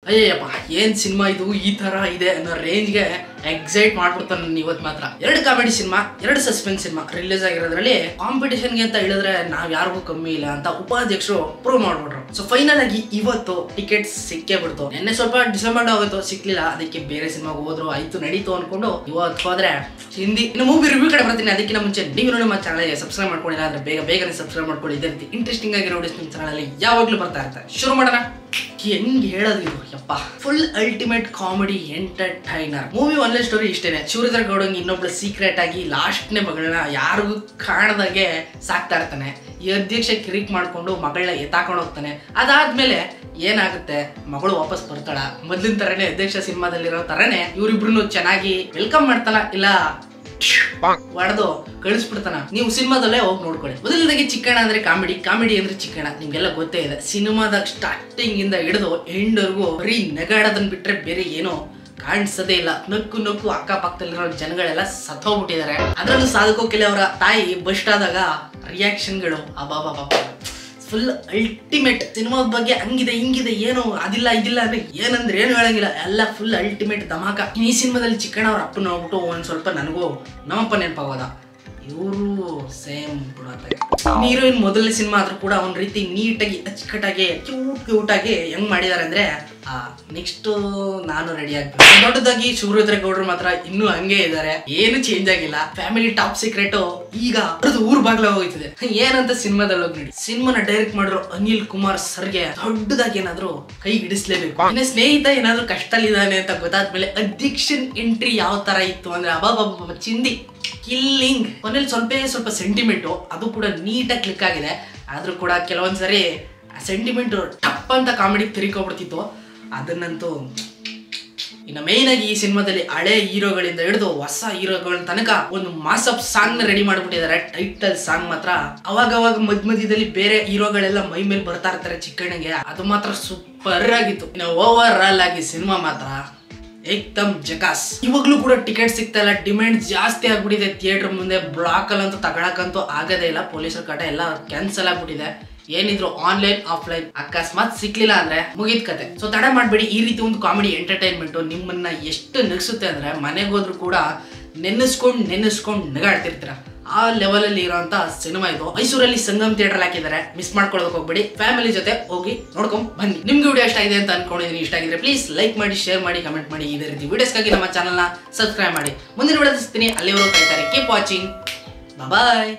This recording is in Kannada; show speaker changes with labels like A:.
A: ಅಯ್ಯಪ್ಪ ಏನ್ ಸಿನಿಮಾ ಇದು ಈ ತರ ಇದೆ ಅನ್ನೋ ರೇಂಜ್ಗೆ ಎಕ್ಸೈಟ್ ಮಾಡ್ಬಿಡ್ತಾನೆ ನನ್ನ ಇವತ್ತು ಮಾತ್ರ. 2 comedy cinema, 2 suspense cinema release ಆಗಿರೋದ್ರಲ್ಲಿ ಕಾಂಪಿಟೇಷನ್ಗೆ ಅಂತ ಹೇಳಿದ್ರೆ ನಾವ್ ಯಾರಿಗೂ ಕಮ್ಮಿ ಇಲ್ಲ ಅಂತ ಉಪಾಧ್ಯಕ್ಷರು ಪ್ರೂವ್ ಮಾಡ್ಬಿಟ್ರು. ಸೊ ಫೈನಲ್ ಆಗಿ ಇವತ್ತು ಟಿಕೆಟ್ ಸಿಕ್ಕೇ ಬಿಡ್ತು. ನಿನ್ನೆ ಸ್ವಲ್ಪ ಡಿಸಪಾಯಿಂಟ್ ಆಗೋಯ್ತು, ಸಿಕ್ಲಿಲ್ಲ. ಅದಕ್ಕೆ ಬೇರೆ ಸಿನಿಮಾಗೆ ಹೋದ್ರು, ಆಯ್ತು ನಡೀತು ಅನ್ಕೊಂಡು ಇವತ್ತು ಹೋದ್ರೆ ಹಿಂದಿ ಇನ್ನು ಮೂವಿ ರಿವ್ಯೂ ಕಡೆ ಬರ್ತೀನಿ. ಅದಕ್ಕಿಂತ ಮುಂಚೆ ನೀವು ನಮ್ಮ ಚಾನಲ್ಗೆ ಸಬ್ಸ್ಕ್ರೈಬ್ ಮಾಡ್ಕೊಂಡಿಲ್ಲ ಅಂದ್ರೆ ಬೇಗನೆ ಸಬ್ಸ್ಕ್ರೈಬ್ ಮಾಡ್ಕೊಳ್ಳಿ. ಇದೇ ರೀತಿ ಇಂಟ್ರೆಸ್ಟಿಂಗ್ ಆಗಿ ನೋಡಿ ನಿಮ್ಮ ಚಾನಲ್ ಯಾವಾಗ್ಲೂ ಬರ್ತಾ ಇರ್ತಾರೆ. ಶುರು ಮಾಡೋಣ. ಹೆಂಗ್ ಹೇಳೋದು ಇದು ಯಪ್ಪ, full ultimate comedy entertainer movie. ಒಳ್ಳೆ ಸ್ಟೋರಿ ಇಷ್ಟೇನೆ. ಶಿವರುದ್ರ ಗೌಡಂಗೆ ಇನ್ನೊಬ್ಳು ಸೀಕ್ರೆಟ್ ಆಗಿ ಲಾಸ್ಟ್ನೇ ಮಗಳನ್ನ ಯಾರಿಗೂ ಕಾಣದಾಗೆ ಸಾಕ್ತಾ ಇರ್ತಾನೆ. ಈ ಅಧ್ಯಕ್ಷ ಕಿರಿಕ್ ಮಾಡ್ಕೊಂಡು ಮಗಳನ್ನ ಎತ್ತಾಕೊಂಡು ಹೋಗ್ತಾನೆ. ಅದಾದ್ಮೇಲೆ ಏನಾಗುತ್ತೆ, ಮಗಳು ವಾಪಸ್ ಬರ್ತಾಳ. ಮೊದ್ಲಿನ ತರನೇ ಅಧ್ಯಕ್ಷ ಸಿನಿಮಾದಲ್ಲಿರೋ ತರನೇ ಇವ್ರಿಬ್ರು ಚೆನ್ನಾಗಿ ವೆಲ್ಕಮ್ ಮಾಡ್ತಾನ, ಇಲ್ಲ ಹೊಡೆದು ಕಳಿಸ್ಬಿಡ್ತಾನ. ನೀವು ಸಿನಿಮಾದಲ್ಲೇ ಹೋಗಿ ನೋಡ್ಕೊಳ್ಳಿ. ಮೊದಲದಾಗಿ ಚಿಕ್ಕಣ್ಣ ಅಂದ್ರೆ ಕಾಮಿಡಿ ಅಂದ್ರೆ ಚಿಕ್ಕಣ್ಣ ನಿಮ್ಗೆಲ್ಲ ಗೊತ್ತೇ ಇದೆ. ಸಿನಿಮಾದಾಗ ಸ್ಟಾರ್ಟಿಂಗ್ ಇಂದ ಹಿಡಿದು ಎಂಡ್ವರೆಗೂ ಬರೀ ನಗಾಡೋದನ್ನ ಬಿಟ್ರೆ ಬೇರೆ ಏನೋ ಕಾಣಿಸೋದೇ ಇಲ್ಲ. ನಕ್ಕು ಅಕ್ಕಪಕ್ಕದಲ್ಲಿರೋ ಜನಗಳೆಲ್ಲ ಸತ್ತೋಗ್ಬಿಟ್ಟಿದ್ದಾರೆ. ಅದರಲ್ಲೂ ಸಾಧಕೋಕಿಲೆ ಅವರ ತಾಯಿ ಬಸ್ಟ್ ಆದಾಗ ರಿಯಾಕ್ಷನ್ಗಳು ಅಬಾಬಾಬಾ ಫುಲ್ ಅಲ್ಟಿಮೇಟ್. ಸಿನಿಮಾದ ಬಗ್ಗೆ ಹಂಗಿದೆ ಹಿಂಗಿದೆ ಏನೋ ಅದಿಲ್ಲ ಇದಿಲ್ಲ ಅಂದ್ರೆ ಏನಂದ್ರೆ ಏನು ಹೇಳಂಗಿಲ್ಲ, ಎಲ್ಲ ಫುಲ್ ಅಲ್ಟಿಮೇಟ್ ಧಮಾಕ. ಈ ಸಿನಿಮಾದಲ್ಲಿ ಚಿಕ್ಕಣ್ಣ ಅವ್ರ ಅಪ್ಪನ ನೋಡ್ಬಿಟ್ಟು ಒಂದ್ ಸ್ವಲ್ಪ ನನಗೂ ನಮ್ಮಪ್ಪ ನೆನಪಾಗೋದ. ಇವರು ಸೇಮ್ ಬಿಡತ್ತೆ. ಹೀರೋಯಿನ್ ಮೊದಲನೇ ಸಿನಿಮಾ ಆದ್ರೂ ಕೂಡ ಒಂದ್ ರೀತಿ ನೀಟಾಗಿ ಅಚ್ಚುಕಟ್ಟಾಗಿ ಕ್ಯೂಟ್ ಆಗಿ ಹೆಂಗ್ ಮಾಡಿದಾರೆ ಅಂದ್ರೆ ನೆಕ್ಸ್ಟ್ ನಾನು ರೆಡಿ ಆಗ್ಬೇಕು. ದೊಡ್ಡದಾಗಿ ಶಿವರುದ್ರ ಗೌಡ್ರು ಮಾತ್ರ ಇನ್ನೂ ಹಂಗೆ ಇದಾರೆ, ಏನು ಚೇಂಜ್ ಆಗಿಲ್ಲ. ಫ್ಯಾಮಿಲಿ ಟಾಪ್ ಸೀಕ್ರೆಟ್ ಈಗ ಅದು ಊರ್ ಬಾಗ್ಲ ಹೋಗ್ತಿದೆ. ಏನಂತ ಸಿನಿಮಾದಲ್ಲಿ ಹೋಗಿ ನೋಡಿ. ಸಿನಿಮಾನ ಡೈರೆಕ್ಟ್ ಮಾಡಿರೋ ಅನಿಲ್ ಕುಮಾರ್ ಸರ್ಗೆ ದೊಡ್ಡದಾಗಿ ಏನಾದ್ರು ಕೈ ಹಿಡಿಸ್ಲೇಬೇಕು. ಇನ್ನ ಸ್ನೇಹಿತ ಏನಾದ್ರು ಕಷ್ಟದಲ್ಲಿದ್ದಾನೆ ಅಂತ ಗೊತ್ತಾದ್ಮೇಲೆ ಅಡಿಕ್ಷನ್ ಎಂಟ್ರಿ ಯಾವ ತರ ಇತ್ತು ಅಂದ್ರೆ ಅಬಾಬಾಬಾ ಚಿಂದಿ ಕಿಲ್ಲಿಂಗ್. ಕೊನೆಯಲ್ಲಿ ಸ್ವಲ್ಪ ಸೆಂಟಿಮೆಂಟು ಅದು ಕೂಡ ನೀಟಾಗಿ ಕ್ಲಿಕ್ ಆಗಿದೆ. ಆದ್ರೂ ಕೂಡ ಕೆಲವೊಂದ್ಸರಿ ಸೆಂಟಿಮೆಂಟ್ ಟಪ್ ಅಂತ ಕಾಮಿಡಿ ತಿರುಗೋಗ್ಬಿಡ್ತಿತ್ತು. ಅದನ್ನಂತೂ ಇನ್ನು ಮೇನ್ ಆಗಿ ಈ ಸಿನಿಮಾದಲ್ಲಿ ಹಳೆ ಹೀರೋಗಳಿಂದ ಹಿಡಿದು ಹೊಸ ಹೀರೋಗಳ ತನಕ ಒಂದು ಮಾಸಪ್ ಸಾಂಗ್ ನ ರೆಡಿ ಮಾಡ್ಬಿಟ್ಟಿದ್ದಾರೆ. ಟೈಟಲ್ ಸಾಂಗ್ ಮಾತ್ರ ಅವಾಗ ಮಧ್ಯದಲ್ಲಿ ಬೇರೆ ಹೀರೋಗಳೆಲ್ಲ ಮೈ ಮೇಲೆ ಬರ್ತಾ ಇರ್ತಾರೆ ಚಿಕ್ಕಣ್ಣಗೆ. ಅದು ಮಾತ್ರ ಸೂಪರ್ ಆಗಿತ್ತು. ಇನ್ನು ಓವರ್ ಆಲ್ ಆಗಿ ಸಿನಿಮಾ ಮಾತ್ರ ಏಕ್ದಮ್ ಜಕಾಸ್. ಇವಾಗ್ಲೂ ಕೂಡ ಟಿಕೆಟ್ ಸಿಗ್ತಾ ಇಲ್ಲ, ಡಿಮ್ಯಾಂಡ್ ಜಾಸ್ತಿ ಆಗ್ಬಿಟ್ಟಿದೆ. ಥಿಯೇಟರ್ ಮುಂದೆ ಬ್ಲಾಕ್ ಅಲ್ಲಂತೂ ತಗೊಳಕಂತೂ ಆಗದೇ ಇಲ್ಲ. ಪೊಲೀಸರ ಕಾಟ ಎಲ್ಲ ಕ್ಯಾನ್ಸಲ್ ಆಗ್ಬಿಟ್ಟಿದೆ. ಏನಿದ್ರು ಆನ್ಲೈನ್ ಆಫ್ಲೈನ್. ಅಕಸ್ಮಾತ್ ಸಿಕ್ಲಿಲ್ಲ ಅಂದ್ರೆ ಮುಗಿದ ಕತೆ. ಸೊ ತಡ ಮಾಡ್ಬೇಡಿ. ಈ ರೀತಿ ಒಂದು ಕಾಮಿಡಿ ಎಂಟರ್ಟೈನ್ಮೆಂಟ್ ನಿಮ್ಮನ್ನ ಎಷ್ಟು ನಗಿಸುತ್ತೆ ಅಂದ್ರೆ ಮನೆಗೆ ಹೋದ್ರು ಕೂಡ ನೆನೆಸ್ಕೊಂಡು ನಗಾಡ್ತಿರ್ತೀರ. ಆ ಲೆವೆಲ್ ಅಲ್ಲಿ ಇರೋಂತ ಸಿನಿಮಾ ಇದು. ಮೈಸೂರಲ್ಲಿ ಸಂಗಮ್ ಥಿಯೇಟರ್ ಹಾಕಿದ್ದಾರೆ, ಮಿಸ್ ಮಾಡ್ಕೊಳ್ಳೋದಕ್ಕೆ ಹೋಗ್ಬೇಡಿ. ಫ್ಯಾಮಿಲಿ ಜೊತೆ ಹೋಗಿ ನೋಡ್ಕೊಂಡ್ ಬನ್ನಿ. ನಿಮ್ಗೆ ವಿಡಿಯೋ ಇಷ್ಟ ಆಗಿದೆ ಅಂತ ಅನ್ಕೊಂಡಿದ್ದೀನಿ. ಇಷ್ಟ ಆಗಿದ್ರೆ ಪ್ಲೀಸ್ ಲೈಕ್ ಮಾಡಿ, ಶೇರ್ ಮಾಡಿ, ಕಮೆಂಟ್ ಮಾಡಿ. ಇದೇ ರೀತಿ ವಿಡಿಯೋಸ್ಗಾಗಿ ನಮ್ಮ ಚಾನಲ್ನ ಸಬ್ಸ್ಕ್ರೈಬ್ ಮಾಡಿ. ಮುಂದಿನ ವಿಡಿಯೋ ಸಿಗ್ತೀನಿ. ಅಲ್ಲಿವರೆಗೂ ಕಾಯ್ತಾರೆ. Keep watching. ಬಾಯ್.